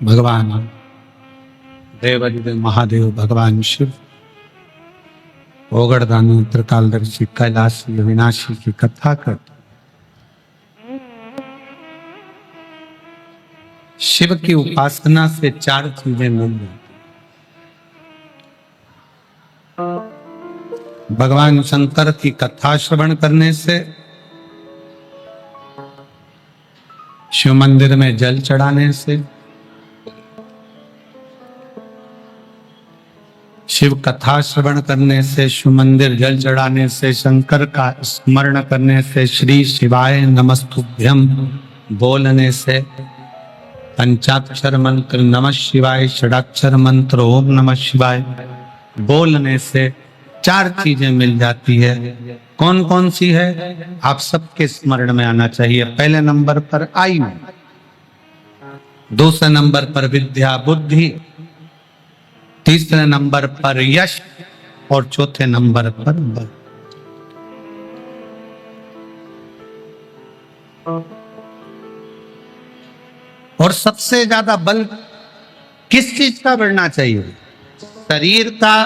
भगवान देवादिदेव महादेव भगवान शिव ओगड़दानी त्रिकालदर्शी कैलाशी अविनाशी की कथा करते। शिव की उपासना से चार चीजें मिल जाती। भगवान शंकर की कथा श्रवण करने से, शिव मंदिर में जल चढ़ाने से, शिव कथा श्रवण करने से, शिव मंदिर जल चढ़ाने से, शंकर का स्मरण करने से, श्री शिवाय नमस्तुभ्यम बोलने से, पंचाक्षर मंत्र नमः शिवाय, षडाक्षर मंत्र ओम नमः शिवाय बोलने से चार चीजें मिल जाती है। कौन कौन सी है आप सबके स्मरण में आना चाहिए। पहले नंबर पर आयु, दूसरे नंबर पर विद्या बुद्धि, तीसरे नंबर पर यश और चौथे नंबर पर बल। और सबसे ज्यादा बल किस चीज का बढ़ना चाहिए? शरीर का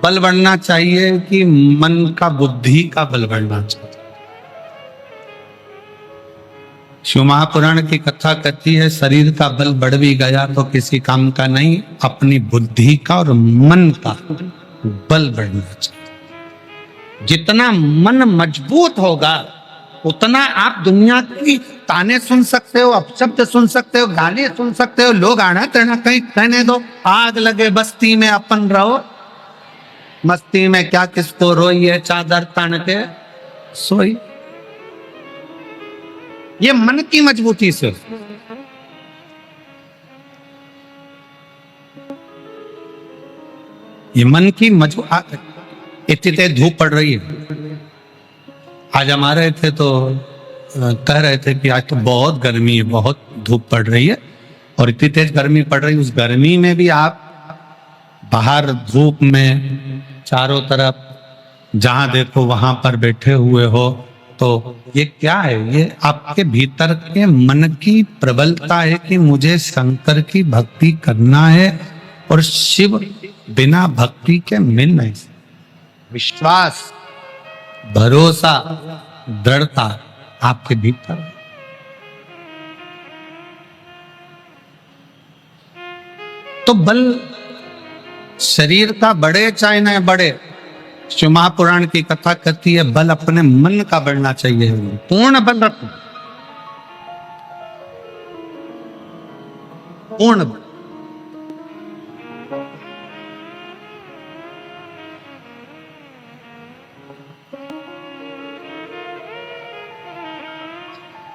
बल बढ़ना चाहिए कि मन का, बुद्धि का बल बढ़ना चाहिए? शिव महापुराण की कथा कहती है शरीर का बल बढ़ भी गया तो किसी काम का नहीं, अपनी बुद्धि का और मन का बल बढ़ना चाहिए। जितना मन मजबूत होगा उतना आप दुनिया की ताने सुन सकते हो, अपशब्द सुन सकते हो, गाली सुन सकते हो। लोग आना तेना कहीं कहने दो, आग लगे बस्ती में अपन रहो, मस्ती में क्या किसको रोई है, चादर तान के सोई। ये मन की मजबूती से। ये मन की मजबूती। इतनी धूप पड़ रही है। आज हम आ रहे थे तो कह रहे थे कि आज तो बहुत गर्मी है, बहुत धूप पड़ रही है। और इतनी तेज गर्मी पड़ रही है, उस गर्मी में भी आप बाहर धूप में चारों तरफ जहां देखो वहां पर बैठे हुए हो, तो ये क्या है? ये आपके भीतर के मन की प्रबलता है कि मुझे शंकर की भक्ति करना है और शिव बिना भक्ति के मिल नहीं। विश्वास, भरोसा, दृढ़ता आपके भीतर। तो बल शरीर का बढ़े चाहे न बढ़े, शिव महापुराण की कथा कहती है बल अपने मन का बढ़ना चाहिए। पूर्ण बल रखो, पूर्ण बल।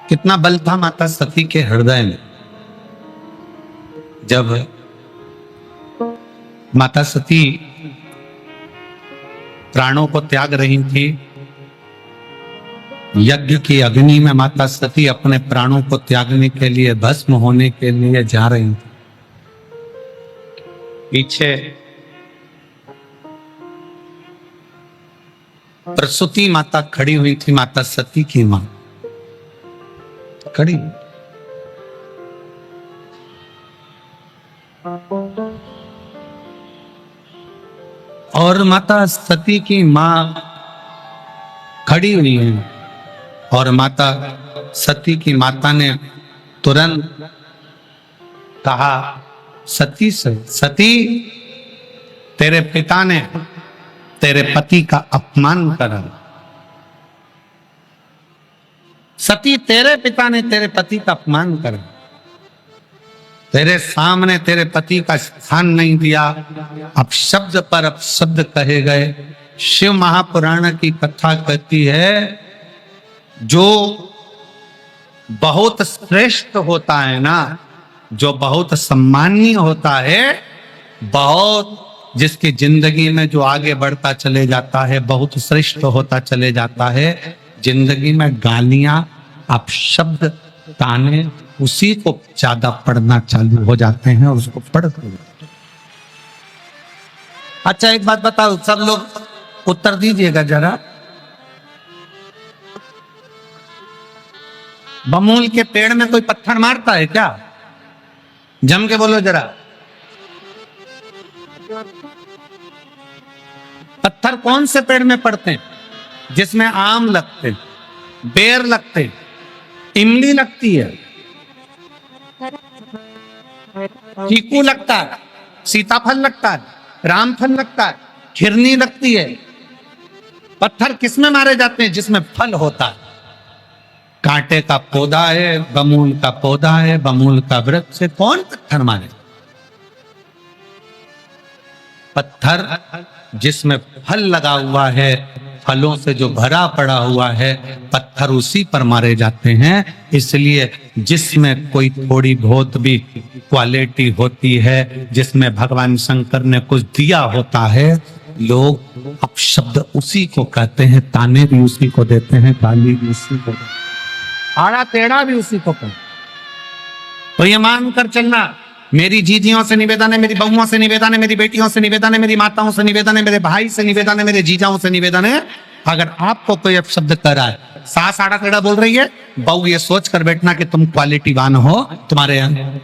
कितना बल था माता सती के हृदय में। जब माता सती प्राणों को त्याग रही थी, यज्ञ की अग्नि में माता सती अपने प्राणों को त्यागने के लिए, भस्म होने के लिए जा रही थी। पीछे प्रसूति माता खड़ी हुई थी, माता सती की मां खड़ी। और माता सती की मां खड़ी हुई है और माता सती की माता ने तुरंत कहा सती से, सती तेरे पिता ने तेरे पति का अपमान करा। सती तेरे पिता ने तेरे पति का अपमान करा, तेरे सामने तेरे पति का स्थान नहीं दिया, अब शब्द पर अब शब्द कहे गए। शिव महापुराण की कथा कहती है जो बहुत श्रेष्ठ होता है ना, जो बहुत सम्मानीय होता है, बहुत जिसकी जिंदगी में जो आगे बढ़ता चले जाता है, बहुत श्रेष्ठ होता चले जाता है, जिंदगी में गालियां, अपशब्द, ताने उसी को ज्यादा पढ़ना चालू हो जाते हैं और उसको पढ़ते। अच्छा एक बात बताओ, सब लोग उत्तर दीजिएगा जरा। बमूल के पेड़ में कोई पत्थर मारता है क्या? जम के बोलो जरा। पत्थर कौन से पेड़ में पड़ते हैं? जिसमें आम लगते, बेर लगते, इमली लगती है, चीकू लगता है, सीताफल लगता है, रामफल लगता है, खिरनी लगती है। पत्थर किसमें मारे जाते हैं? जिसमें फल होता है। कांटे का पौधा है, बमूल का पौधा है, बमूल का वृक्ष है, कौन पत्थर मारे? पत्थर जिसमें फल लगा हुआ है, फलों से जो भरा पड़ा हुआ है, पत्थर उसी पर मारे जाते हैं। इसलिए जिसमें कोई थोड़ी बहुत भी क्वालिटी होती है, जिसमें भगवान शंकर ने कुछ दिया होता है, लोग अपशब्द उसी को कहते हैं, ताने भी उसी को देते हैं, गाली भी उसी को देते हैं, आड़ा टेढ़ा भी उसी को कहते हैं। तो ये मानकर चलना, मेरी जीजियों से निवेदन है, मेरी बहुओं से निवेदन है, मेरी बेटियों से निवेदन है, मेरी माताओं से निवेदन है, मेरे भाई से निवेदन है, मेरे जीजाओं से निवेदन है, अगर आपको कोई अपशब्द कर रहा है, सास आड़ा टेढ़ा बोल रही है, बहू ये सोच कर बैठना कि तुम क्वालिटीवान हो, तुम्हारे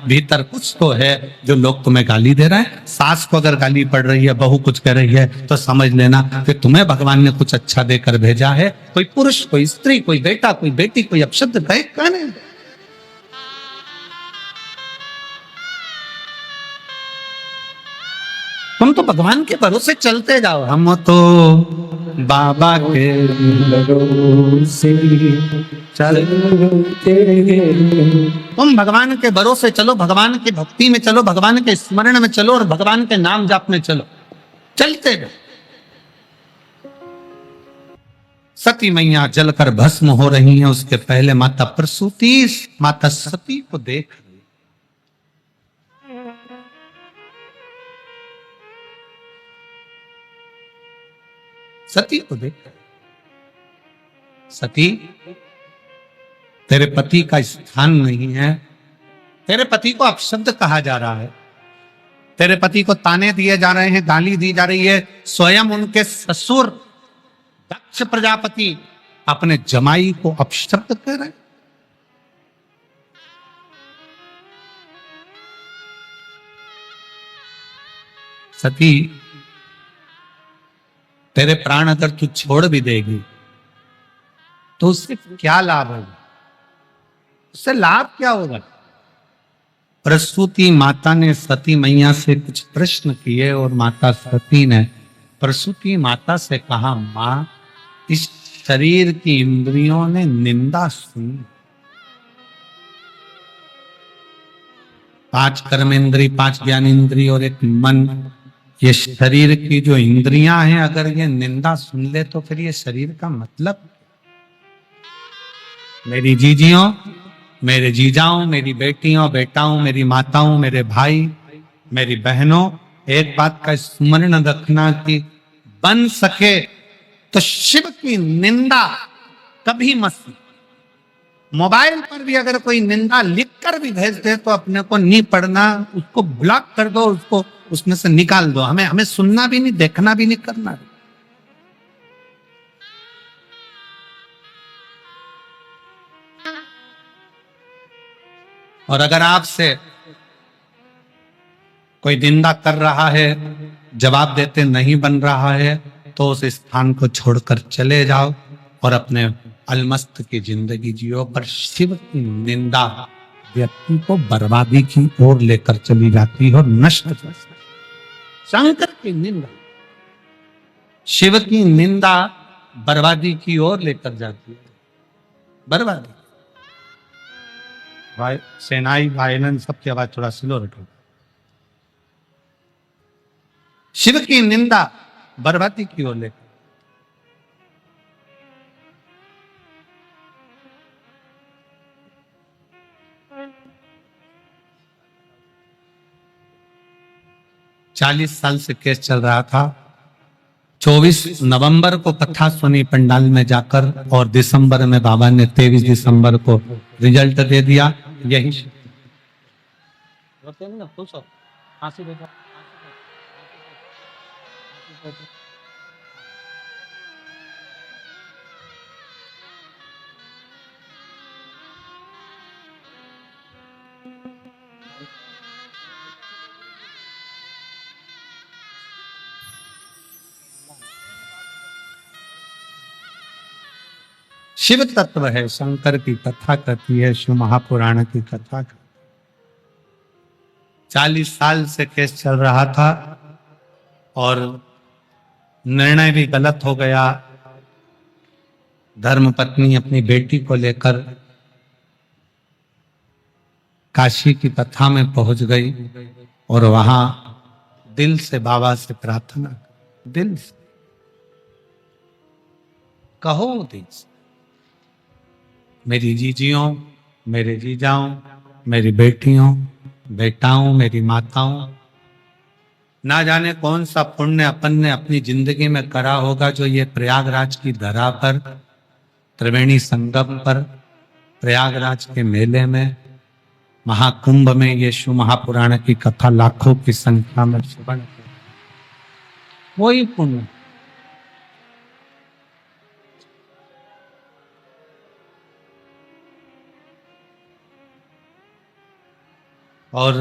भीतर कुछ तो है जो लोग तुम्हें गाली दे रहे हैं। सास को अगर गाली पड़ रही है, बहू कुछ कह रही है, तो समझ लेना कि तुम्हें भगवान ने कुछ अच्छा देकर भेजा है। कोई पुरुष, कोई स्त्री, कोई बेटा, कोई बेटी, कोई अपशब्द कहे कहने। तुम तो भगवान के भरोसे चलते जाओ, हम तो बाबा के भरोसे चलते। तुम भगवान के भरोसे चलो, भगवान की भक्ति में चलो, भगवान के स्मरण में चलो और भगवान के नाम जाप में चलो, चलते रहो। सती मैया जलकर भस्म हो रही हैं, उसके पहले माता प्रसूति माता सती को देख रही। सती को देख, सती तेरे पति का स्थान नहीं है, तेरे पति को अपशब्द कहा जा रहा है, तेरे पति को ताने दिए जा रहे हैं, गाली दी जा रही है। स्वयं उनके ससुर दक्ष प्रजापति अपने जमाई को अपशब्द कह रहे हैं। सती, तेरे प्राण अगर तू छोड़ भी देगी तो उससे क्या लाभ होगा? उससे लाभ क्या होगा? प्रसूति माता ने सती मैया से कुछ प्रश्न किए और माता सती ने प्रसूति माता से कहा, मां, इस शरीर की इंद्रियों ने निंदा सुनी। 5 कर्म इंद्री, 5 ज्ञान इंद्री और एक मन, ये शरीर की जो इंद्रियां हैं, अगर ये निंदा सुन ले तो फिर ये शरीर का मतलब। मेरी जीजियों, मेरे जीजाओं, मेरी बेटियों, बेटाओं, मेरी माताओं, मेरे भाई, मेरी बहनों, एक बात का स्मरण रखना कि बन सके तो शिव की निंदा कभी मत। मोबाइल पर भी अगर कोई निंदा लिखकर भी भेज दे तो अपने को नहीं पढ़ना, उसको ब्लॉक कर दो, उसको उसमें से निकाल दो। हमें सुनना भी नहीं, देखना भी नहीं, करना भी। और अगर आपसे कोई निंदा कर रहा है, जवाब देते नहीं बन रहा है, तो उस स्थान को छोड़कर चले जाओ और अपने अलमस्त की जिंदगी जियो। पर शिव की निंदा व्यक्ति को बर्बादी की ओर लेकर चली जाती है और नष्ट कर। शंकर की निंदा, शिव की निंदा बर्बादी की ओर लेकर जाती है, बर्बादी। भाई सेनाई, वायलन, सबकी आवाज थोड़ा स्लो रखो। शिव की निंदा बर्बादी की ओर लेकर। चालीस साल से केस चल रहा था। 24 नवंबर को कथा सुनी पंडाल में जाकर और दिसंबर में बाबा ने 23 दिसंबर को रिजल्ट दे दिया। यही शिव तत्व है, शंकर की कथा करती है, शिव महापुराण की कथा करती। 40 साल से केस चल रहा था और निर्णय भी गलत हो गया। धर्मपत्नी अपनी बेटी को लेकर काशी की कथा में पहुंच गई और वहां दिल से बाबा से प्रार्थना, दिल से कहो, दिल से, मेरी जीजियों, मेरे जीजाओं, मेरी बेटियों, बेटाओं, मेरी माताओं, ना जाने कौन सा पुण्य अपन ने अपनी जिंदगी में करा होगा जो ये प्रयागराज की धरा पर, त्रिवेणी संगम पर, प्रयागराज के मेले में, महाकुंभ में ये शिव महापुराण की कथा लाखों की संख्या में श्रवण, वही पुण्य। और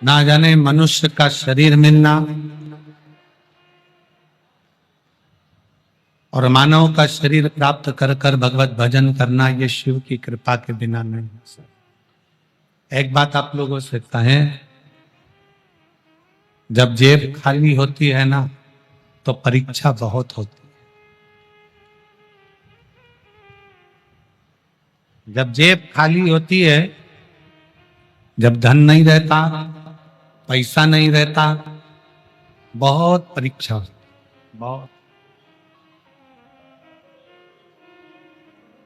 ना जाने मनुष्य का शरीर मिलना और मानव का शरीर प्राप्त कर कर भगवत भजन करना, ये शिव की कृपा के बिना नहीं हो सकता। एक बात आप लोगों से कहें, जब जेब खाली होती है ना तो परीक्षा बहुत होती है। जब जेब खाली होती है, जब धन नहीं रहता, पैसा नहीं रहता, बहुत परीक्षा होती है, बहुत।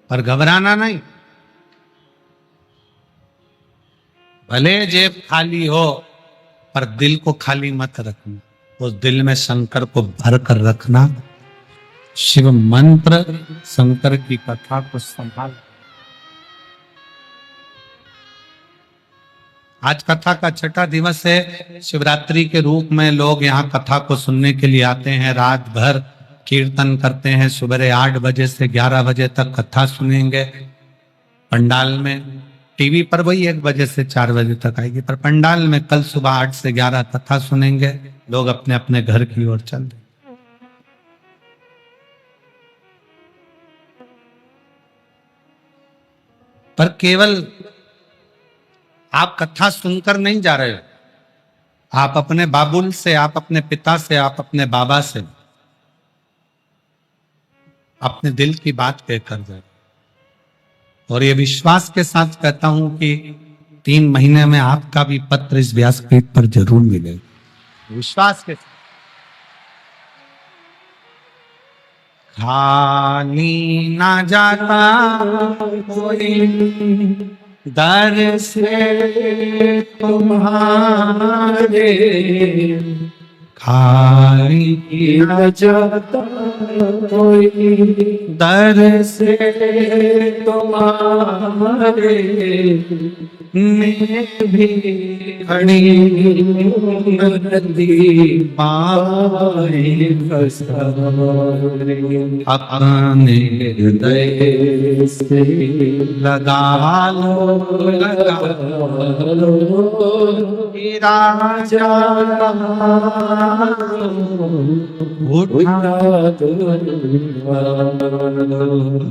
पर घबराना नहीं, भले जेब खाली हो पर दिल को खाली मत रखना, उस दिल में शंकर को भर कर रखना, शिव मंत्र, शंकर की कथा को संभाल। आज कथा का छठा दिवस है, शिवरात्रि के रूप में लोग यहाँ कथा को सुनने के लिए आते हैं, रात भर कीर्तन करते हैं, सुबह 8 बजे से 11 बजे तक कथा सुनेंगे पंडाल में। टीवी पर वही 1 बजे से 4 बजे तक आएगी, पर पंडाल में कल सुबह 8 से 11 कथा सुनेंगे। लोग अपने अपने घर की ओर चल रहे। पर केवल आप कथा सुनकर नहीं जा रहे हो, आप अपने बाबुल से, आप अपने पिता से, आप अपने बाबा से अपने दिल की बात कहकर जाए। और ये विश्वास के साथ कहता हूं कि 3 महीने में आपका भी पत्र इस व्यासपीठ पर जरूर मिलेगा, विश्वास के साथ। खाली ना जाता कोई दर से तुम्हारे, खाली न जाता कोई दर से तुम्हारे, मैं भी खड़ी नदी पाए फसारे, अपने हृदय से लगा लो, लगा लो राजा, उठा दो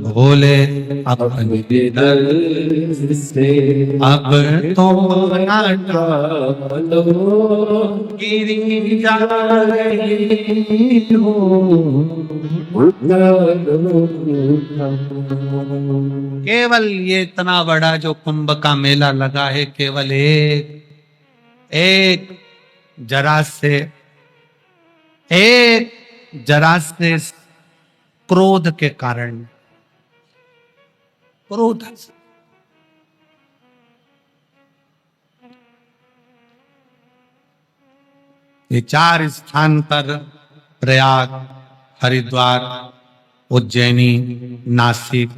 भोले अपने दर से, अब तो लो गिरी जा रही हूँ, केवल ये इतना बड़ा जो कुंभ का मेला लगा है, केवल एक जरा से क्रोध के कारण, क्रोध से। ये 4 स्थान पर, प्रयाग, हरिद्वार, उज्जैनी, नासिक,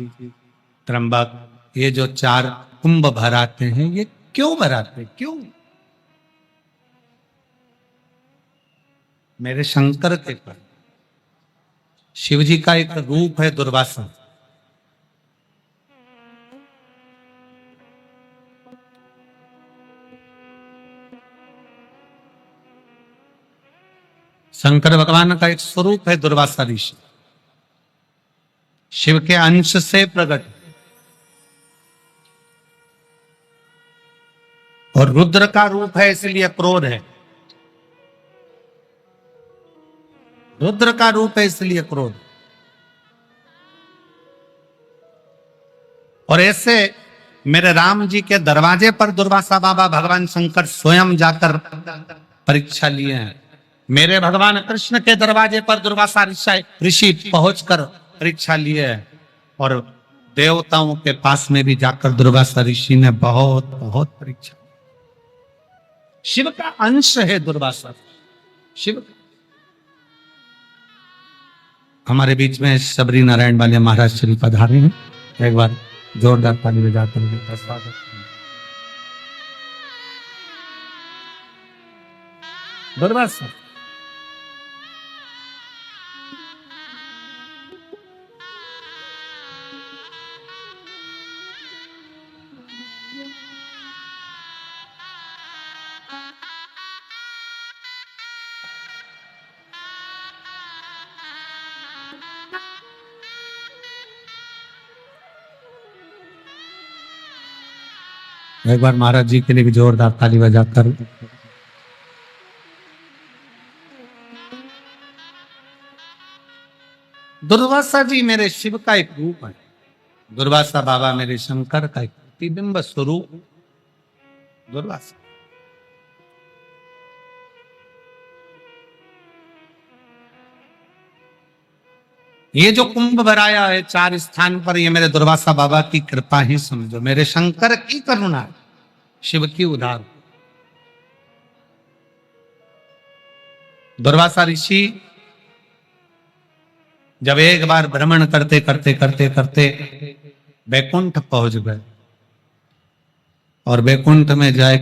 त्र्यंबक, ये जो 4 कुंभ भराते हैं, ये क्यों भराते हैं? क्यों? मेरे शंकर के पर शिव जी का एक रूप है दुर्वासा। शंकर भगवान का एक स्वरूप है दुर्वासा ऋषि, शिव के अंश से प्रकट, और रुद्र का रूप है इसलिए क्रोध है, रुद्र का रूप है इसलिए क्रोध। और ऐसे मेरे राम जी के दरवाजे पर दुर्वासा बाबा भगवान शंकर स्वयं जाकर परीक्षा लिए हैं। मेरे भगवान कृष्ण के दरवाजे पर दुर्वासा ऋषि पहुंचकर परीक्षा लिए है, और देवताओं के पास में भी जाकर दुर्वासा ऋषि ने बहुत बहुत परीक्षा। शिव का अंश है दुर्वासा, शिव। हमारे बीच में शबरी नारायण वाले महाराज श्री पधारे हैं, एक बार जोरदार ताली बजाकर उनका स्वागत। दुर्वासा एक बार महाराज जी के लिए भी जोरदार ताली बजाकर। दुर्वासा जी मेरे शिव का एक रूप है, दुर्वासा बाबा मेरे शंकर का एक प्रतिबिंब स्वरूप दुर्वासा। ये जो कुंभ भराया है 4 स्थान पर, ये मेरे दुर्वासा बाबा की कृपा ही समझो, मेरे शंकर की करुणा, शिव की उधार। दुर्वासा ऋषि जब एक बार भ्रमण करते करते करते करते बैकुंठ पहुंच गए, और बैकुंठ में जाए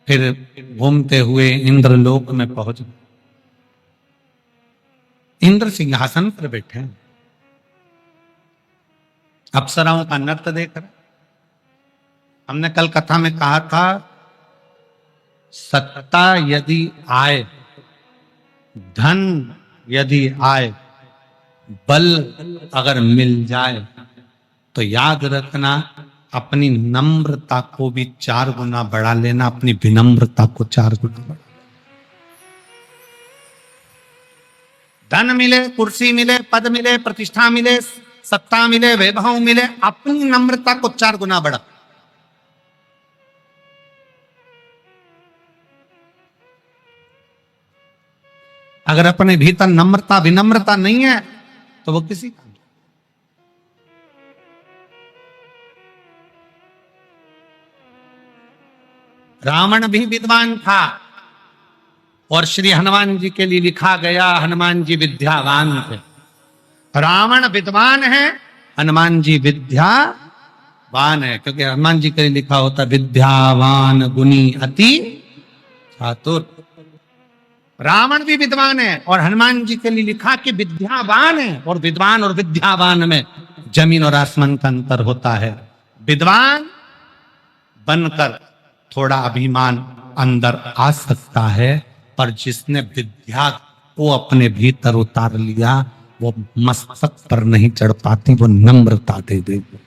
फिर घूमते हुए इंद्रलोक में पहुंच गए। इंद्र सिंहासन पर बैठे हैं, अप्सराओं का नृत्य देख रहे। हमने कल कथा में कहा था, सत्ता यदि आए, धन यदि आए, बल अगर मिल जाए, तो याद रखना अपनी नम्रता को भी 4 गुना बढ़ा लेना, अपनी विनम्रता को 4 गुना बढ़ा। धन मिले, कुर्सी मिले, पद मिले, प्रतिष्ठा मिले, सत्ता मिले, वैभव मिले, अपनी नम्रता को 4 गुना बढ़ा। अगर अपने भीतर नम्रता विनम्रता नहीं है तो वो किसी का। रावण भी विद्वान था, और श्री हनुमान जी के लिए लिखा गया, हनुमान जी विद्यावान थे। रावण विद्वान है, हनुमान जी विद्यावान है, क्योंकि हनुमान जी के लिए लिखा होता विद्यावान गुणी अति चातुर। रावण भी विद्वान है, और हनुमान जी के लिए लिखा कि विद्यावान है, और विद्वान और विद्यावान में जमीन और आसमान का अंतर होता है। विद्वान बनकर थोड़ा अभिमान अंदर आ सकता है, पर जिसने विद्या को अपने भीतर उतार लिया, वो मस्तक पर नहीं चढ़ पाती, वो नम्रता दे देगी।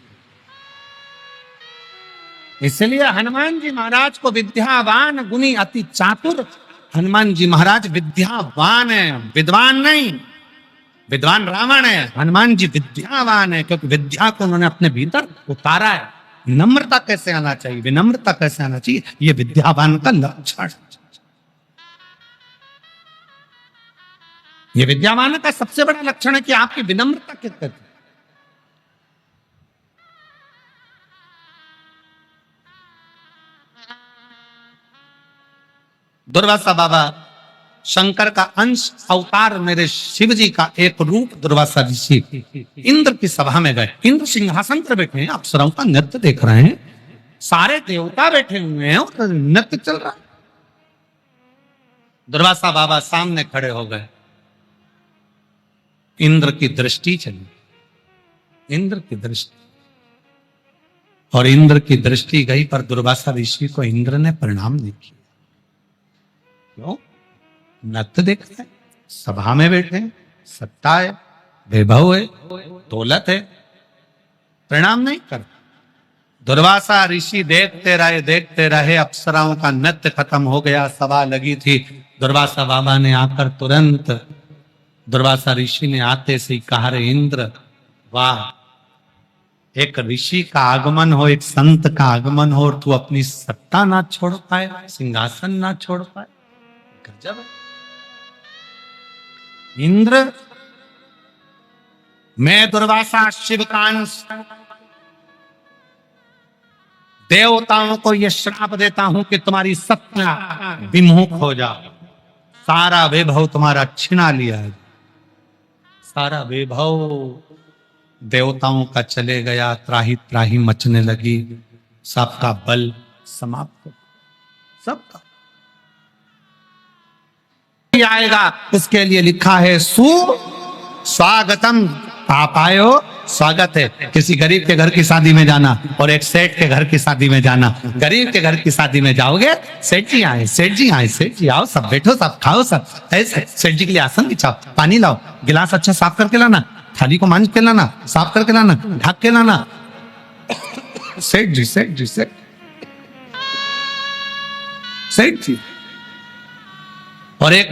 इसलिए हनुमान जी महाराज को विद्यावान गुणी अति चातुर, हनुमान जी महाराज विद्यावान है, विद्वान नहीं। विद्वान रावण है, हनुमान जी विद्यावान है, क्योंकि विद्या को उन्होंने अपने भीतर उतारा है। नम्रता कैसे आना चाहिए, विनम्रता कैसे आना चाहिए, ये विद्यावान का लक्षण। ये विद्यावान का सबसे बड़ा लक्षण है कि आपकी विनम्रता कितनी है। दुर्वासा बाबा शंकर का अंश अवतार, मेरे शिव जी का एक रूप दुर्वासा ऋषि इंद्र की सभा में गए। इंद्र सिंहासन पर बैठे हैं, अप्सराओं का नृत्य देख रहे हैं, सारे देवता बैठे हुए हैं और नृत्य चल रहा है। दुर्वासा बाबा सामने खड़े हो गए, इंद्र की दृष्टि चली, इंद्र की दृष्टि, और इंद्र की दृष्टि गई पर दुर्वासा ऋषि को इंद्र ने प्रणाम नहीं किया। क्यों? नृत्य देख रहे हैं, सभा में बैठे हैं, सत्ता है, वैभव है, दौलत है, प्रणाम नहीं कर। दुर्वासा ऋषि देखते रहे, अप्सराओं का नृत्य खत्म हो गया, सभा लगी थी। दुर्वासा बाबा ने आकर तुरंत दुर्वासा ऋषि ने आते से ही कहा, रे इंद्र, वाह, एक ऋषि का आगमन हो, एक संत का आगमन हो और तू अपनी सत्ता ना छोड़ पाए, सिंहासन ना छोड़ पाए, गजब है। इंद्र, मैं दुर्वासा शिव का अंश, देवताओं को यह श्राप देता हूं कि तुम्हारी सत्ता विमुख हो जाए, सारा वैभव तुम्हारा छिना लिया है। सारा वैभव देवताओं का चले गया, त्राही त्राही मचने लगी, सबका बल समाप्त, सबका आएगा। इसके लिए लिखा है स्वागतम, आप आए हो, स्वागत है। किसी गरीब के घर की शादी में जाना और एक सेठ के घर की शादी में जाना, गरीब के घर की शादी में जाओगे, सेठ जी आए, सेठ जी आए, सेठ जी आओ, सब बैठो, सब खाओ, सब ऐसे सेठ जी के लिए आसन बिछाओ, पानी लाओ, गिलास अच्छा साफ करके लाना, थाली को मांझ के लाना, साफ करके लाना, ढक के लाना। सेठ जी, सेठ जी, सेठ जी। और एक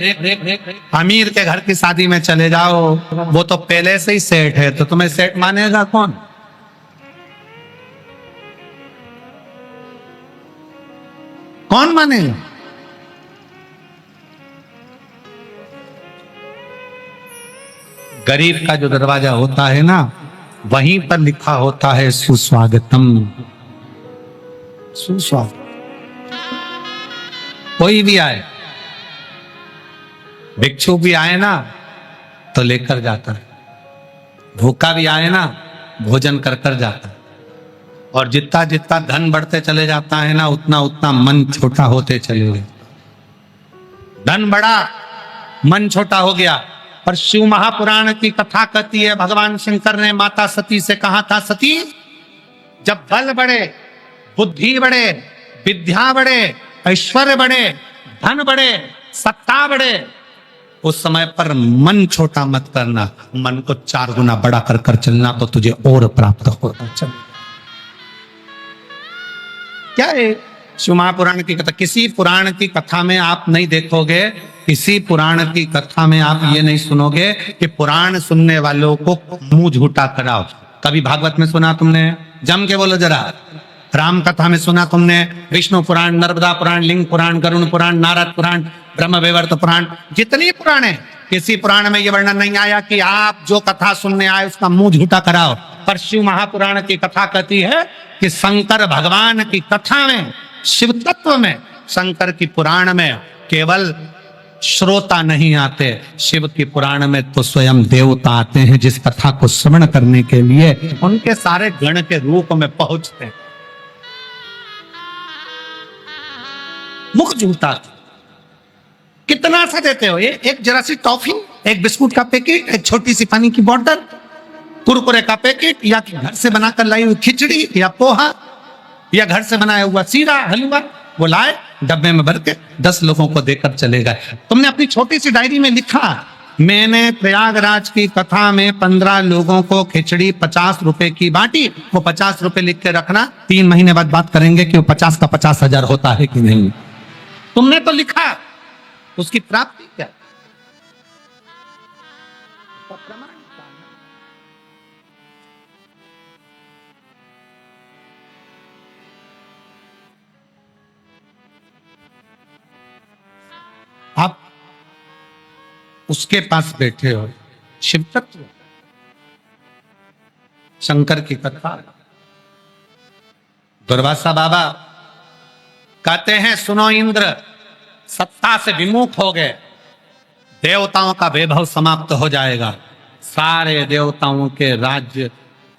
अमीर के घर की शादी में चले जाओ, वो तो पहले से ही सेठ है, तो तुम्हें सेठ मानेगा कौन? कौन मानेगा? गरीब का जो दरवाजा होता है ना, वहीं पर लिखा होता है सुस्वागतम, सुस्वागत। कोई भी आए, भिक्षु भी आए ना तो लेकर जाता है, भूखा भी आए ना भोजन कर कर जाता है। और जितना जितना धन बढ़ते चले जाता है ना, उतना उतना मन छोटा होते चले गए। धन बढ़ा, मन छोटा हो गया। पर शिव महापुराण की कथा कहती है, भगवान शंकर ने माता सती से कहा था, सती, जब बल बढ़े, बुद्धि बढ़े, विद्या बढ़े, ऐश्वर्य बढ़े, धन बढ़े, सत्ता बढ़े, उस समय पर मन छोटा मत करना, मन को 4 गुना बड़ा कर कर चलना, तो तुझे और प्राप्त होगा। चल, क्या है शिव महापुराण की कथा? किसी पुराण की कथा में आप नहीं देखोगे, किसी पुराण की कथा में आप ये नहीं सुनोगे कि पुराण सुनने वालों को मुंह झूठा कराओ। कभी भागवत में सुना तुमने? जम के बोलो जरा। राम कथा में सुना तुमने? विष्णु पुराण, नर्मदा पुराण, लिंग पुराण, गरुण पुराण, नारद पुराण, ब्रह्म वैवर्त पुराण, जितनी पुराण है, किसी पुराण में यह वर्णन नहीं आया कि आप जो कथा सुनने आए उसका मुंह झूठा कराओ। पर शिव महापुराण की कथा कहती है कि शंकर भगवान की कथा में, शिव तत्व में, शंकर की पुराण में केवल श्रोता नहीं आते, शिव की पुराण में तो स्वयं देवता आते हैं, जिस कथा को श्रवण करने के लिए उनके सारे गण के रूप में पहुंचते हैं। मुख झूठा, कितना सा देते हो? एक जरा सी टॉफी, एक बिस्कुट का पैकेट, एक छोटी सी पानी की बोतल, कुरकुरे का पैकेट, या घर से बनाकर लाई हुई खिचड़ी या पोहा, या घर से बनाया हुआ सीरा, हलवा, वो लाए डब्बे में भर के 10 लोगों को देकर चले गए। तुमने अपनी छोटी सी डायरी में लिखा, मैंने प्रयागराज की कथा में 15 लोगों को खिचड़ी 50 रुपए की बांटी। वो 50 रुपए लिख के रखना, 3 महीने बाद बात करेंगे कि वो 50 का 50,000 होता है कि नहीं। तुमने तो लिखा, उसकी प्राप्ति क्या? आप उसके पास बैठे हो, शिव तत्व, शंकर की कथा। दुर्वासा बाबा कहते हैं, सुनो इंद्र, सत्ता से विमुख हो गए, देवताओं का वैभव समाप्त हो जाएगा, सारे देवताओं के राज्य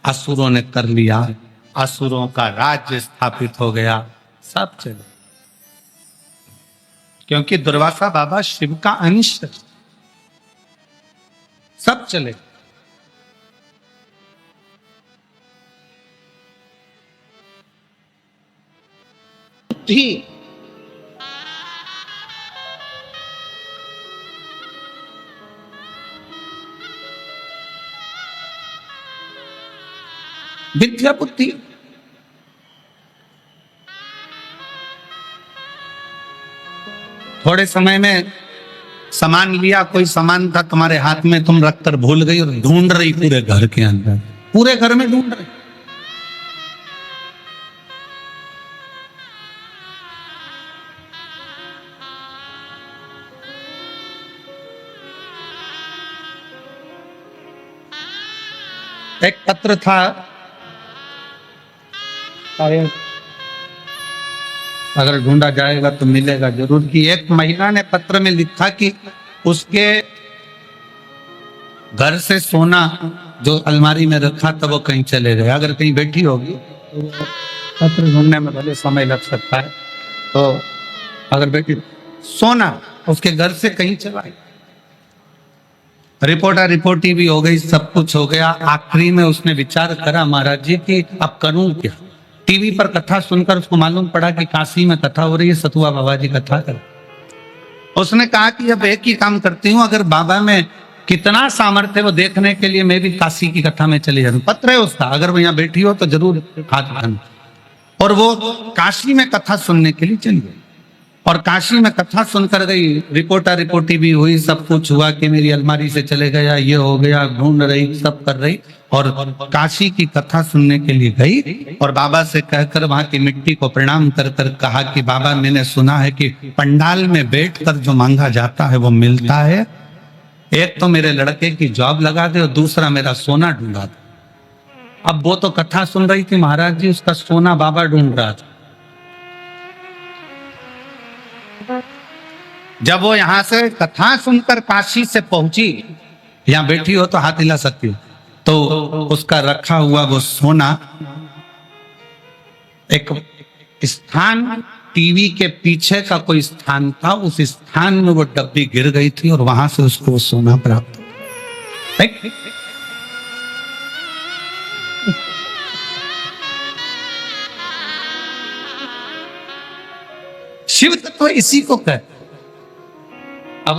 असुरों ने कर लिया, असुरों का राज्य स्थापित हो गया, सब चले। क्योंकि दुर्वासा बाबा शिव का अंश, सब चले। विद्या बुद्धि। थोड़े समय में सामान लिया, कोई सामान था तुम्हारे हाथ में, तुम रखकर भूल गई और ढूंढ रही पूरे घर के अंदर, पूरे घर में ढूंढ रही। एक पत्र था, अगर ढूंढा जाएगा तो मिलेगा जरूर, कि एक महिला ने पत्र में लिखा कि उसके घर से सोना जो अलमारी में रखा था वो कहीं चले गए। अगर कहीं बैठी होगी तो पत्र ढूंढने में भले समय लग सकता है, तो अगर बैठी सोना उसके घर से कहीं चला गया। रिपोर्टी भी हो गई, सब कुछ हो गया। आखिरी में उसने विचार करा महाराज जी कि अब करूं क्या। टीवी पर कथा सुनकर उसको मालूम पड़ा कि काशी में कथा हो रही है, सतुआ बाबा जी कथा कर। उसने कहा कि अब एक ही काम करती हूँ, अगर बाबा में कितना सामर्थ्य वो देखने के लिए मैं भी काशी की कथा में चली जाऊँ। पत्र है उसका, अगर वो यहाँ बैठी हो तो जरूर हाथ उठाना। और वो काशी में कथा सुनने के लिए चली गई और काशी में कथा सुनकर गई। रिपोर्टी भी हुई, सब कुछ हुआ कि मेरी अलमारी से चले गया, ये हो गया, ढूंढ रही, सब कर रही और काशी की कथा सुनने के लिए गई। और बाबा से कहकर वहां की मिट्टी को प्रणाम कर कर कहा कि बाबा मैंने सुना है कि पंडाल में बैठकर जो मांगा जाता है वो मिलता है। एक तो मेरे लड़के की जॉब लगा दे और दूसरा मेरा सोना ढूंढा दे। अब वो तो कथा सुन रही थी महाराज जी, उसका सोना बाबा ढूंढ रहा था। जब वो यहां से कथा सुनकर काशी से पहुंची, यहां बैठी हो तो हाथ हिला सकती हो, तो उसका रखा हुआ वो सोना एक स्थान, टीवी के पीछे का कोई स्थान था, उस स्थान में वो डब्बी गिर गई थी और वहां से उसको वो सोना प्राप्त हुआ। शिव तत्व इसी को कहते। अब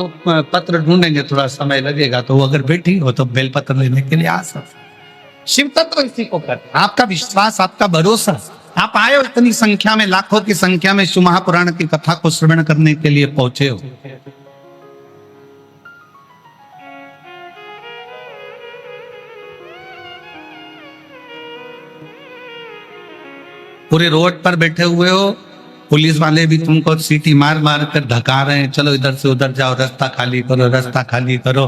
पत्र ढूंढेंगे, थोड़ा समय लगेगा, तो वो अगर बैठी हो तो बेलपत्र लेने के लिए आ सकते। शिव तत्व इसी को कहते। आपका विश्वास, आपका भरोसा, आप आए हो इतनी संख्या में, लाखों की संख्या में शिव महापुराण की कथा को श्रवण करने के लिए पहुंचे हो। पूरे रोड पर बैठे हुए हो, पुलिस वाले भी तुमको सीटी मार मार कर धका रहे हैं, चलो इधर से उधर जाओ, रास्ता खाली करो, रास्ता खाली करो।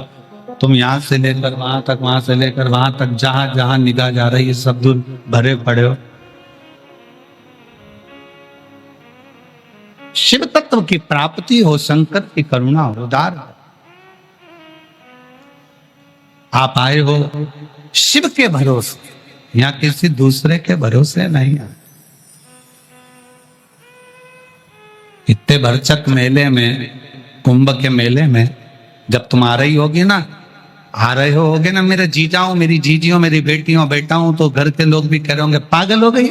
तुम यहां से लेकर वहां तक, वहां से लेकर वहां तक, जहां जहां निगाह जा रही है सब दूर भरे पड़े हो। शिव तत्व की प्राप्ति हो, शंकर की करुणा हो, उदार। आप आए हो शिव के भरोसे, यहाँ किसी दूसरे के भरोसे नहीं है। इतने भरचक मेले में, कुंभ के मेले में जब तुम आ रही होगी ना, आ रहे होगे ना मेरे जीजाओं, मेरी जीजियों, मेरी बेटियों, बेटाओं, तो घर के लोग भी कह रहे होंगे पागल हो गई।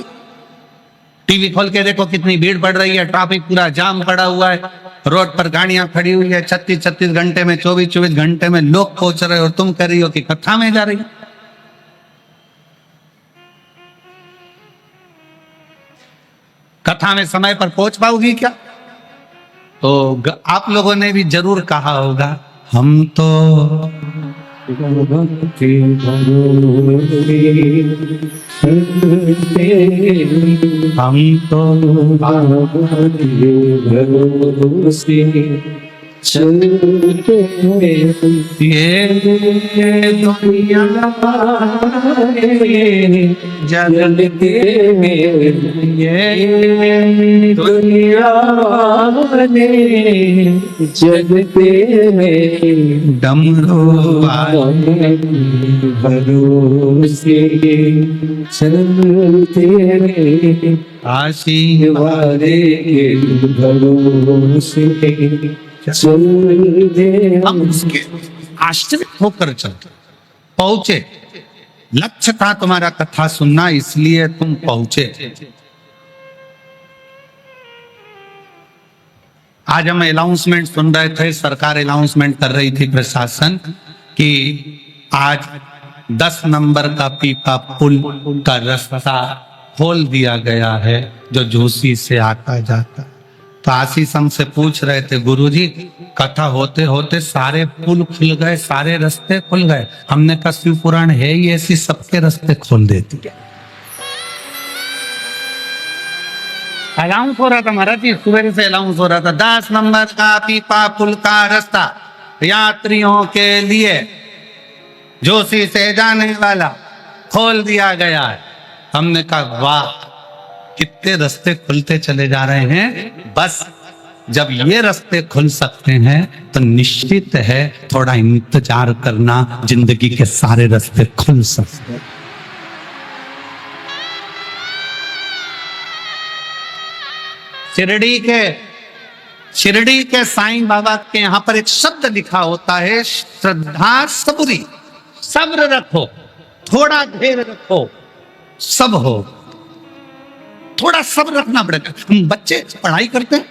टीवी खोल के देखो कितनी भीड़ बढ़ रही है, ट्रैफिक पूरा जाम पड़ा हुआ है, रोड पर गाड़ियां खड़ी हुई है, 36 घंटे में, 24 घंटे में लोग पहुंच रहे, और तुम कह रही हो कि कथा में जा रही। कथा में समय पर पहुंच पाओगी क्या? तो आप लोगों ने भी जरूर कहा होगा, हम तो चलते ये दुनिया जलते ये दुनिया जलते डमरू भरोसे चलते आशीर्वाद भरोसे हम उसके आश्चर्य होकर चलते पहुंचे। लक्ष्य था तुम्हारा कथा सुनना, इसलिए तुम पहुंचे। आज हम अनाउंसमेंट सुन रहे थे, सरकार अनाउंसमेंट कर रही थी, प्रशासन, कि आज 10 नंबर का पीपा पुल का रास्ता खोल दिया गया है जो झूसी से आता जाता। तो आशीष हमसे पूछ रहे थे, गुरुजी कथा होते होते सारे पुल खुल गए, सारे रास्ते खुल गए। हमने कहा शिव पुराण है ही ऐसी, सबके रास्ते खोल देती है। अलाउंस हो रहा था महाराज जी, सुबह से अलाउंस हो रहा था, 10 नंबर का पीपा पुल का रास्ता यात्रियों के लिए जोशी से जाने वाला खोल दिया गया है। हमने कहा वाह, कितने रास्ते खुलते चले जा रहे हैं। बस जब ये रास्ते खुल सकते हैं तो निश्चित है थोड़ा इंतजार करना, जिंदगी के सारे रास्ते खुल सकते हैं। शिरडी के साईं बाबा के यहाँ पर एक शब्द लिखा होता है, श्रद्धा सबुरी। सब्र रखो, थोड़ा धैर्य रखो, सब हो। थोड़ा सब्र रखना पड़ेगा। बच्चे पढ़ाई करते हैं,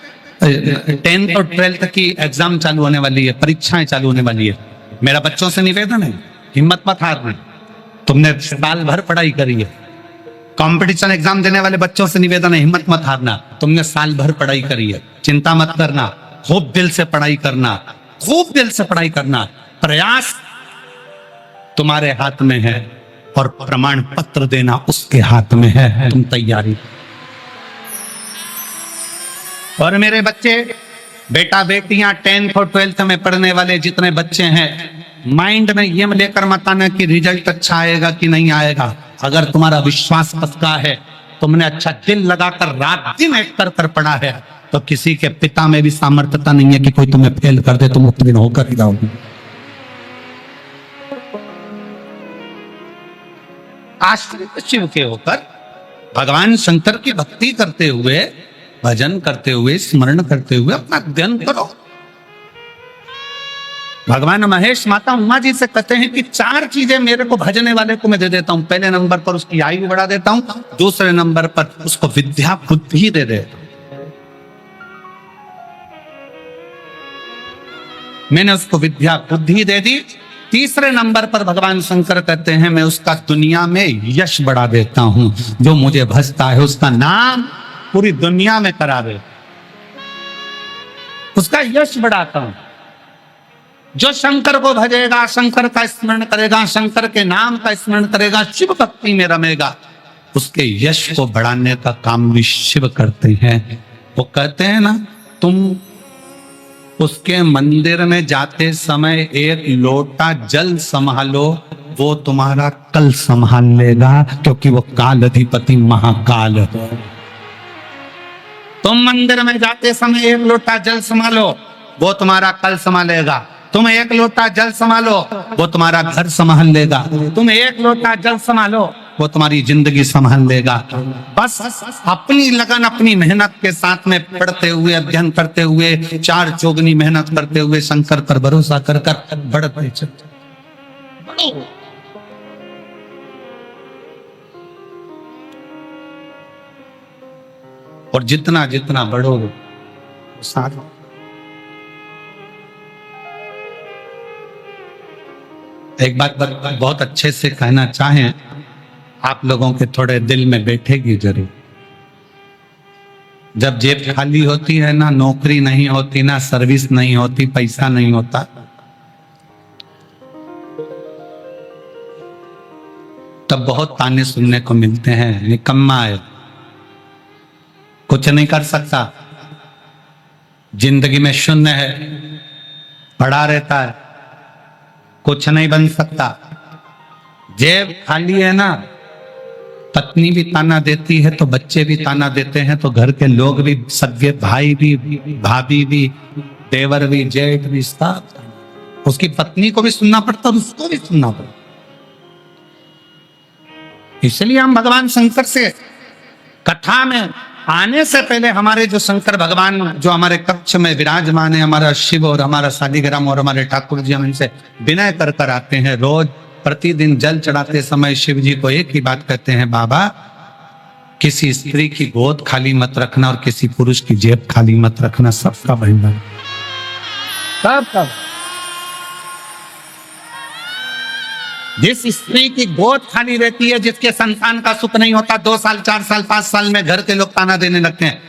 10th और 12th की एग्जाम चालू होने वाली है, परीक्षाएं चालू होने वाली है। मेरा बच्चों से निवेदन है, हिम्मत मत हारना। तुमने साल भर पढ़ाई करी है। कंपटीशन एग्जाम देने वाले बच्चों से निवेदन है, हिम्मत मत हारना। तुमने साल भर पढ़ाई करी है, चिंता मत करना। खूब दिल से पढ़ाई करना, खूब दिल से पढ़ाई करना। प्रयास तुम्हारे हाथ में है और प्रमाण पत्र देना उसके हाथ में है। तुम तैयारी। और मेरे बच्चे, बेटा बेटियां 10th और 12th में पढ़ने वाले जितने बच्चे हैं, माइंड में ये लेकर मत आना कि रिजल्ट अच्छा आएगा कि नहीं आएगा। अगर तुम्हारा विश्वास पक्का है, तुमने अच्छा दिल लगाकर रात दिन एक कर पढ़ा है, तो किसी के पिता में भी सामर्थ्यता नहीं है कि कोई तुम्हें फेल कर दे, तुम उत्तीर्ण होकर ही जाओगे। आश्रित शिव के होकर भगवान शंकर की भक्ति करते हुए, भजन करते हुए, स्मरण करते हुए अपना अध्ययन करो। भगवान महेश माता उमा जी से कहते हैं कि 4 चीजें मेरे को भजने वाले को मैं दे देता हूं। पहले नंबर पर उसकी आयु बढ़ा देता हूं, दूसरे नंबर पर उसको विद्या बुद्धि दे देता हूं। मैंने उसको विद्या बुद्धि दे दी। तीसरे नंबर पर भगवान शंकर कहते हैं मैं उसका दुनिया में यश बढ़ा देता हूं। जो मुझे भजता है उसका नाम पूरी दुनिया में करा दे, उसका यश बढ़ाता हूं। जो शंकर को भजेगा, शंकर का स्मरण करेगा, शंकर के नाम का स्मरण करेगा, शिव भक्ति में रमेगा, उसके यश को बढ़ाने का काम भी शिव करते हैं। वो कहते हैं ना, तुम उसके मंदिर में जाते समय एक लोटा जल संभालो, वो तुम्हारा कल संभाल लेगा, क्योंकि वो काल अधिपति महाकाल है। तुम मंदिर में जाते समय एक लोटा जल संभालो, वो तुम्हारा कल संभालेगा। तुम एक लोटा जल संभालो, वो तुम्हारा घर संभाल लेगा। तुम एक लोटा जल संभालो, वो तुम्हारी जिंदगी संभाल लेगा। बस अपनी लगन, अपनी मेहनत के साथ में पढ़ते हुए, अध्ययन करते हुए, 4 चौगुनी मेहनत करते हुए, शंकर पर भरोसा कर बढ़ते चलो। और जितना जितना बढ़ोगे साथ। एक बात बहुत अच्छे से कहना चाहें, आप लोगों के थोड़े दिल में बैठेगी जरूर। जब जेब खाली होती है ना, नौकरी नहीं होती ना, सर्विस नहीं होती, पैसा नहीं होता, तब बहुत ताने सुनने को मिलते हैं, निकम्मा है, कुछ नहीं कर सकता, जिंदगी में शून्य है, पड़ा रहता है, कुछ नहीं बन सकता। जेब खाली है ना, पत्नी भी ताना देती है तो बच्चे भी ताना देते हैं, तो घर के लोग भी, सगे भाई भी, भाभी भी, देवर भी, जेठ भी, सब। उसकी पत्नी को भी सुनना पड़ता और उसको भी सुनना पड़ता। इसलिए हम भगवान शंकर से कथा में आने से पहले हमारे जो शंकर भगवान जो हमारे कक्ष में विराजमान है, हमारा शिव और हमारा शालिग्राम और हमारे ठाकुर जी, हम इनसे विनय कर कर आते हैं। रोज प्रतिदिन जल चढ़ाते समय शिव जी को एक ही बात कहते हैं, बाबा किसी स्त्री की गोद खाली मत रखना और किसी पुरुष की जेब खाली मत रखना, सबका भंडार, सबका। जिस स्त्री की गोद खाली रहती है, जिसके संतान का सुख नहीं होता, 2 साल 4 साल 5 साल में घर के लोग ताना देने लगते हैं।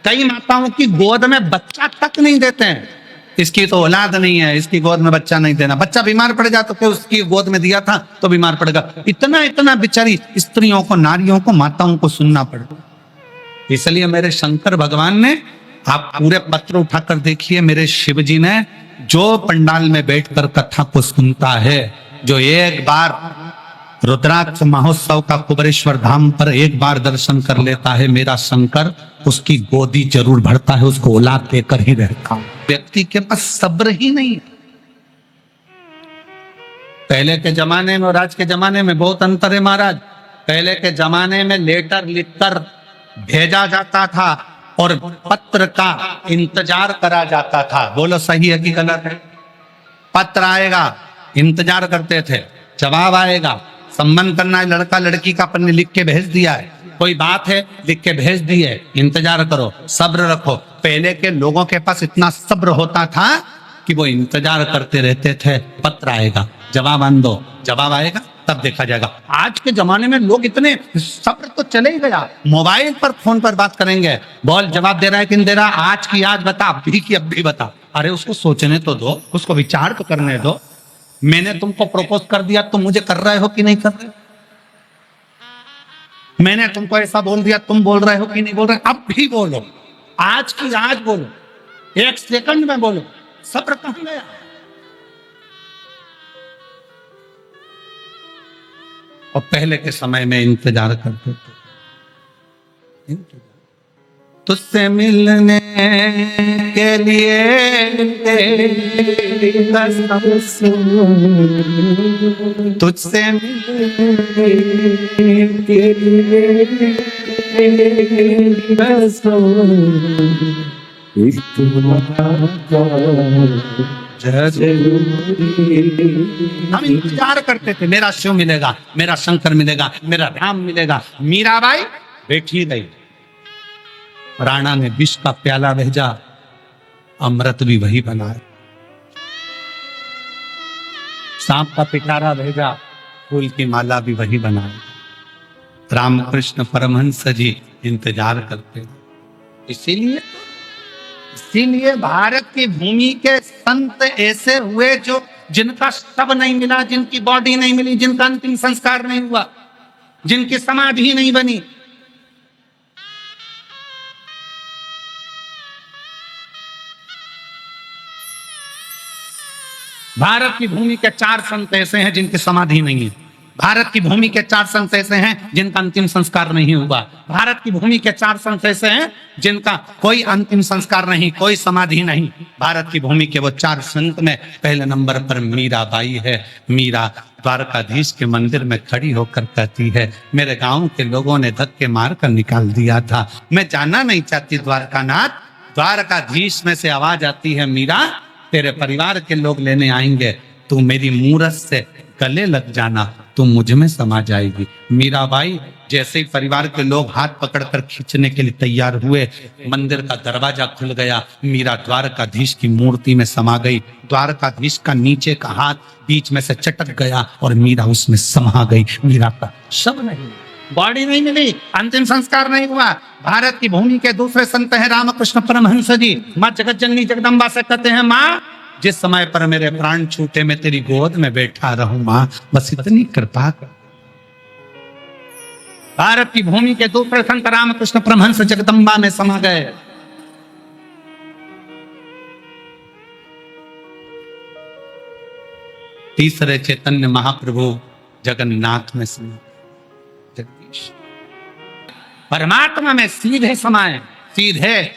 कई माताओं की गोद में बच्चा तक नहीं देते हैं, इसकी तो औलाद नहीं है, इसकी गोद में बच्चा नहीं देना। बच्चा बीमार पड़ जाता तो उसकी गोद में दिया था तो बीमार पड़ेगा। इतना इतना बेचारी स्त्रियों को, नारियों को, माताओं को सुनना पड़ता। इसलिए मेरे शंकर भगवान ने, आप पूरे पत्र उठाकर देखिए, मेरे शिव जी ने, जो पंडाल में बैठकर कथा को सुनता है, जो एक बार रुद्राक्ष महोत्सव का कुबेरेश्वर धाम पर एक बार दर्शन कर लेता है, मेरा शंकर उसकी गोदी जरूर भरता है, उसको औलाद देकर ही रहता है। व्यक्ति के पास सब्र ही नहीं है। पहले के जमाने में और आज के जमाने में बहुत अंतर है महाराज। पहले के जमाने में लेटर लिखकर भेजा जाता था और पत्र का इंतजार करा जाता था। बोलो सही है कि गलत है? पत्र आएगा, इंतजार करते थे, जवाब आएगा, संबंध करना है, लड़का लड़की का अपन ने लिख के भेज दिया है, कोई बात है लिख के भेज दी है, इंतजार करो, सब्र रखो। पहले के लोगों के पास इतना सब्र होता था कि वो इंतजार करते रहते थे, पत्र आएगा, जवाब आन दो, जवाब आएगा तब देखा जाएगा। आज के जमाने में लोग इतने, सब्र तो चले ही गया, मोबाइल पर फोन पर बात करेंगे, बोल जवाब दे रहा है कि नहीं दे रहा, आज की आज बता, अभी की अभी बता। अरे उसको सोचने तो दो, उसको विचार तो करने दो। मैंने तुमको प्रपोज कर दिया, तुम मुझे कर रहे हो कि नहीं कर रहे? मैंने तुमको ऐसा बोल दिया, तुम बोल रहे हो कि नहीं बोल रहे? अब भी बोलो, आज की आज बोलो, 1 सेकंड में बोलो। सब्र कहां गया? और पहले के समय में इंतजार करते थे, तुझसे मिलने के लिए तुझसे मिलने के लिए हम इंतजार करते थे, मेरा शिव मिलेगा, मेरा शंकर मिलेगा, मेरा राम मिलेगा। मीराबाई बैठी रही, राणा ने विष का प्याला भेजा, अमृत भी वही बनाया। सांप का पिटारा भेजा, फूल की माला भी वही बनाई। रामकृष्ण परमहंस जी इंतजार करते। इसीलिए भारत की भूमि के संत ऐसे हुए जो, जिनका शव नहीं मिला, जिनकी बॉडी नहीं मिली, जिनका अंतिम संस्कार नहीं हुआ, जिनकी समाधि नहीं बनी। भारत की भूमि के 4 संत ऐसे हैं जिनकी समाधि नहीं है। भारत की भूमि के 4 संत ऐसे हैं जिनका अंतिम संस्कार नहीं हुआ। भारत की भूमि के 4 संत ऐसे हैं जिनका कोई अंतिम संस्कार नहीं, कोई समाधि नहीं। भारत की भूमि के वो 4 संत में पहले नंबर पर मीराबाई है। मीरा द्वारकाधीश के मंदिर में खड़ी होकर कहती है, मेरे गांव के लोगों ने धक्के मारकर निकाल दिया था, मैं जाना नहीं चाहती द्वारकानाथ। द्वारकाधीश में से आवाज आती है, मीरा तेरे परिवार के लोग लेने आएंगे, तू मेरी मूरत से गले लग जाना, तू मुझ में समा जाएगी। मीराबाई जैसे ही परिवार के लोग हाथ पकड़कर खींचने के लिए तैयार हुए, मंदिर का दरवाजा खुल गया, मीरा द्वारकाधीश की मूर्ति में समा गई। द्वारकाधीश का नीचे का हाथ बीच में से चटक गया और मीरा उसमें समा गई। मीरा का शव नहीं, बॉडी नहीं मिली, अंतिम संस्कार नहीं हुआ। भारत की भूमि के दूसरे संत हैं रामकृष्ण परमहंस जी। माँ जगत जननी जगदम्बा से कहते हैं, माँ जिस समय पर मेरे प्राण छूटे मैं तेरी गोद में बैठा रहूं, माँ बस इतनी कृपा कर। भारत की भूमि के दूसरे संत रामकृष्ण परमहंस जगदम्बा में समा गए। तीसरे चैतन्य महाप्रभु जगन्नाथ में समा, जगदीश परमात्मा में सीधे समाये, सीधे।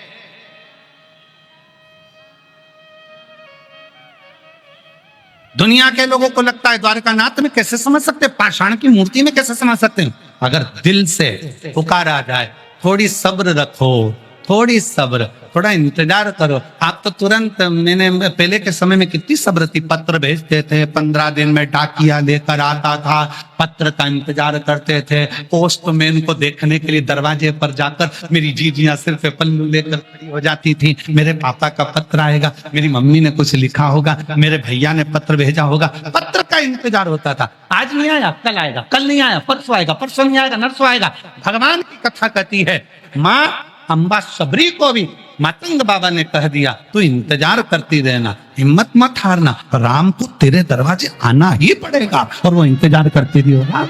दुनिया के लोगों को लगता है द्वारकानाथ में कैसे समझ सकते, पाषाण की मूर्ति में कैसे समझ सकते हैं? अगर दिल से पुकारा जाए, थोड़ी सब्र रखो, थोड़ी सब्र, थोड़ा इंतजार करो। आप तो तुरंत, मैंने पहले के समय में कितनी सब्र थी, पत्र भेजते थे, 15 दिन में डाकिया लेकर आता था, पत्र का इंतजार करते थे, पोस्टमैन को देखने के लिए दरवाजे पर जाकर मेरी जीजियां सिर पे पल्लू लेकर खड़ी हो जाती थी, मेरे पापा का पत्र आएगा, मेरी मम्मी ने कुछ लिखा होगा, मेरे भैया ने पत्र भेजा होगा, पत्र का इंतजार होता था। आज नहीं आया, कल आएगा, कल नहीं आया, परसों आएगा, परसों नहीं आएगा, नरसों आएगा। भगवान की कथा कहती है, माँ अम्बा सबरी को भी मातंग बाबा ने कह दिया, तू इंतजार करती रहना, हिम्मत मत हारना, राम को तेरे दरवाजे आना ही पड़ेगा। और वो इंतजार करती रही होगा,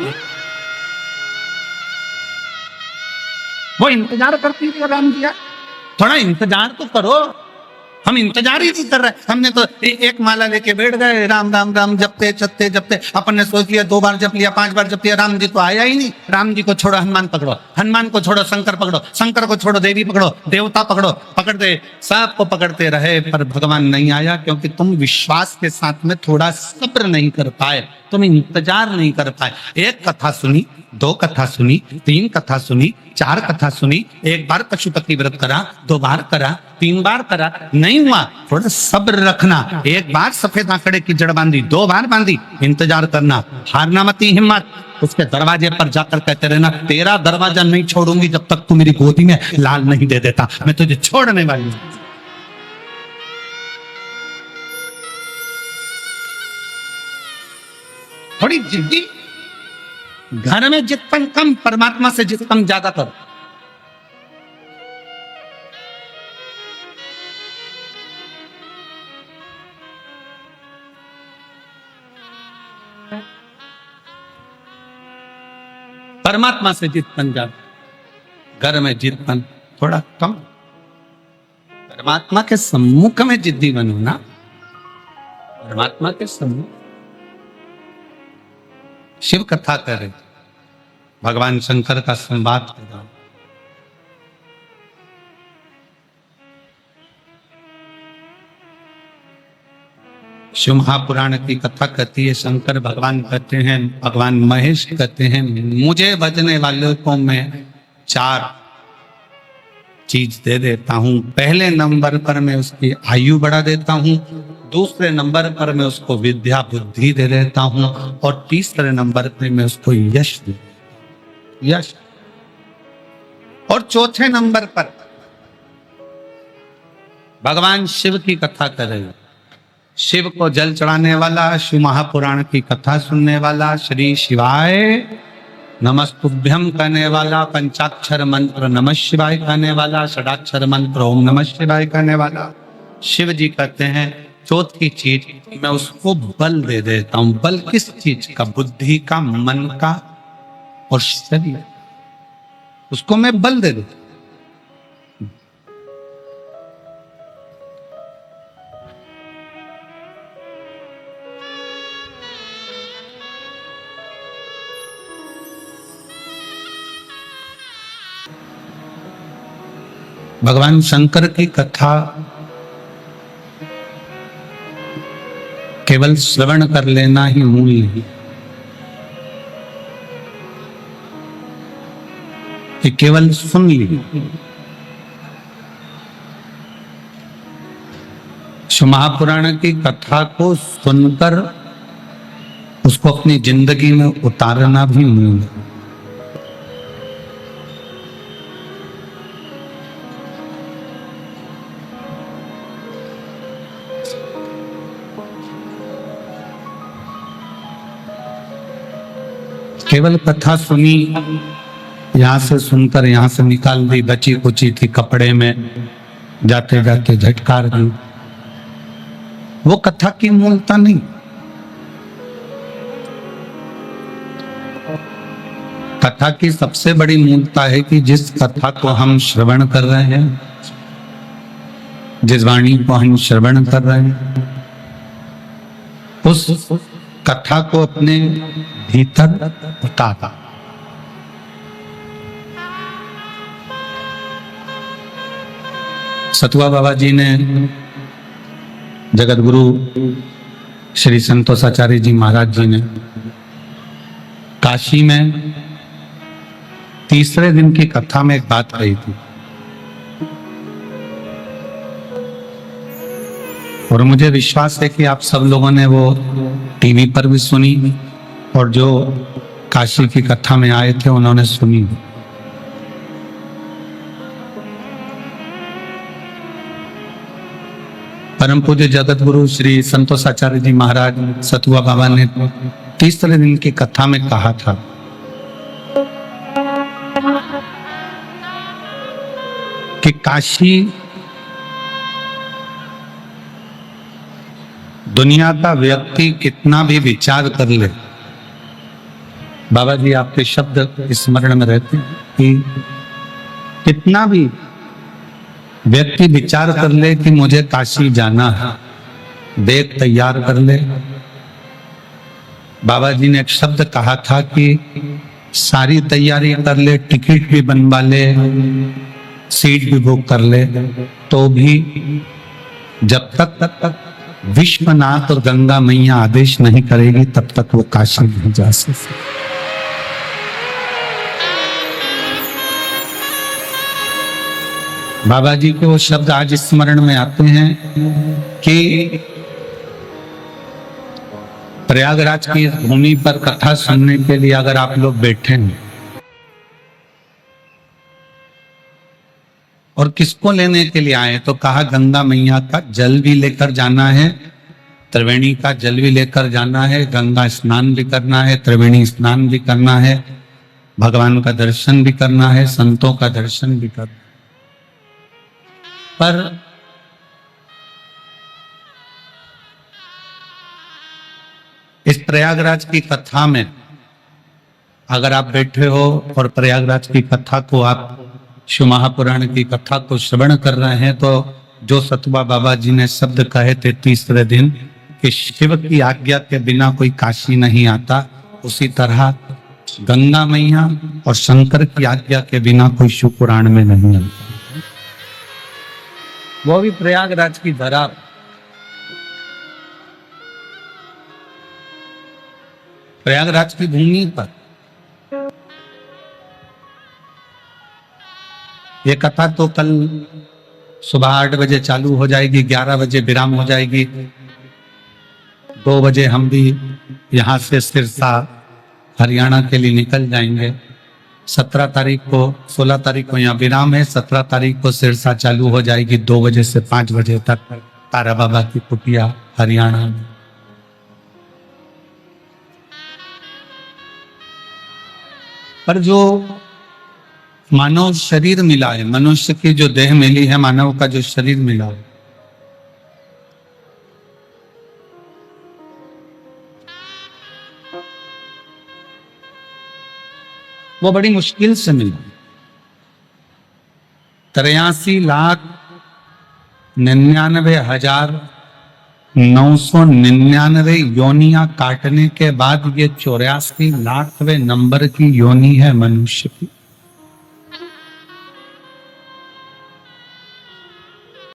वो इंतजार करती रही राम दिया। थोड़ा इंतजार तो करो, हम इंतजार ही नहीं कर रहे। हमने तो एक माला लेके बैठ गए, राम राम राम जपते जपते जपते, अपन ने सोच लिया 2 बार जप लिया, 5 बार जप लिया, राम जी तो आया ही नहीं। राम जी को छोड़ो हनुमान पकड़ो, हनुमान को छोड़ो शंकर पकड़ो, शंकर को छोड़ो देवी पकड़ो, देवता पकड़ो, पकड़ते सबको पकड़ते रहे, पर भगवान नहीं आया, क्योंकि तुम विश्वास के साथ में थोड़ा सब्र नहीं कर पाए, तुम इंतजार नहीं कर पाए। एक कथा सुनी, 2 कथा सुनी, 3 कथा सुनी, 4 कथा सुनी, 1 बार पशुपति व्रत करा, 2 बार करा, 3 बार करा, नहीं हुआ, थोड़ा सब्र रखना। 1 बार सफेद आंकड़े की जड़ बांधी, 2 बार बांधी, इंतजार करना, हारना मती हिम्मत। उसके दरवाजे पर जाकर कहते रहना, तेरा दरवाजा नहीं छोड़ूंगी जब तक तू मेरी गोदी में लाल नहीं दे देता, मैं तुझे छोड़ने वाली हूं। थोड़ी जिद्दी, घर में जितपन कम, परमात्मा से जितपन ज्यादा करो। परमात्मा से जितपन ज्यादा, घर में जितपन थोड़ा कम। परमात्मा के सम्मुख में जिद्दी बनो ना, परमात्मा के सम्मुख। शिव कथा करे, भगवान शंकर का संवाद करो, शिव महापुराण की कथा कहती है, शंकर भगवान कहते हैं, भगवान महेश कहते हैं, मुझे भजने वालों को मैं 4 चीज दे देता हूं। पहले नंबर पर मैं उसकी आयु बढ़ा देता हूं, दूसरे नंबर पर मैं उसको विद्या बुद्धि दे देता हूं, और तीसरे नंबर पर मैं उसको यश दे, यश। और चौथे नंबर पर भगवान शिव की कथा करेगा। शिव को जल चढ़ाने वाला, शिव महापुराण की कथा सुनने वाला, श्री शिवाय नमस्तुभ्यम कहने वाला, पंचाक्षर मंत्र नमः शिवाय कहने वाला, षडाक्षर मंत्र ओम नमः शिवाय कहने वाला। शिव जी कहते हैं, चौथी चीज मैं उसको बल दे देता हूं। बल किस चीज का? बुद्धि का, मन का और शरीर, उसको मैं बल दे देता हूं। भगवान शंकर की कथा केवल श्रवण कर लेना ही मूल नहीं, कि केवल सुन ली। शिव महापुराण की कथा को सुनकर उसको अपनी जिंदगी में उतारना भी मूल है। केवल कथा सुनी, यहां से सुनकर यहां से निकाल दी, बची कुची थी कपड़े में, जाते जाते झटकार दी, वो कथा की मूलता नहीं। कथा की सबसे बड़ी मूलता है कि जिस कथा को हम श्रवण कर रहे हैं, जिस वाणी को हम श्रवण कर रहे हैं, उस कथा को अपने भीतर उतारा। सतुआ बाबा जी ने, जगत गुरु श्री संतोषाचार्य जी महाराज जी ने काशी में तीसरे दिन की कथा में एक बात कही थी और मुझे विश्वास है कि आप सब लोगों ने वो टीवी पर भी सुनी और जो काशी की कथा में आए थे उन्होंने सुनी। परम पूज्य जगत गुरु श्री संतोषाचार्य जी महाराज सतुआ बाबा ने तीसरे दिन की कथा में कहा था कि काशी दुनिया का व्यक्ति कितना भी विचार कर ले, बाबा जी आपके शब्द स्मरण में रहते हैं कि कितना भी व्यक्ति विचार कर ले कि मुझे काशी जाना है, बैग तैयार कर ले। बाबा जी ने एक शब्द कहा था कि सारी तैयारी कर ले, टिकट भी बनवा ले, सीट भी बुक कर ले, तो भी जब तक विश्वनाथ और गंगा मैया आदेश नहीं करेगी तब तक वो काशी नहीं जा सकते। बाबा जी के वो शब्द आज स्मरण में आते हैं कि प्रयागराज की भूमि पर कथा सुनने के लिए अगर आप लोग बैठे हैं और किसको लेने के लिए आए, तो कहा गंगा मैया का जल भी लेकर जाना है, त्रिवेणी का जल भी लेकर जाना है, गंगा स्नान भी करना है, त्रिवेणी स्नान भी करना है, भगवान का दर्शन भी करना है, संतों का दर्शन भी करना है। पर इस प्रयागराज की कथा में अगर आप बैठे हो और प्रयागराज की कथा को आप शिव महापुराण की कथा को श्रवण कर रहे हैं, तो जो सतुआ बाबा जी ने शब्द कहे थे तीसरे दिन कि शिव की आज्ञा के बिना कोई काशी नहीं आता, उसी तरह गंगा मैया और शंकर की आज्ञा के बिना कोई शिव पुराण में नहीं आता, वो भी प्रयागराज की धरा। प्रयागराज की भूमि पर ये कथा तो कल सुबह 8 बजे चालू हो जाएगी, 11 बजे विराम हो जाएगी, 2 बजे हम भी यहाँ से सिरसा हरियाणा के लिए निकल जाएंगे। 17 तारीख को 16 तारीख को यहाँ विराम है, 17 तारीख को सिरसा चालू हो जाएगी 2 बजे से 5 बजे तक, तारा बाबा की कुटिया हरियाणा में। पर जो मानव शरीर मिला है, मनुष्य की जो देह मिली है, मानव का जो शरीर मिला है, वो बड़ी मुश्किल से मिला। 83,99,999 योनियां काटने के बाद ये 84वें नंबर की योनि है मनुष्य की।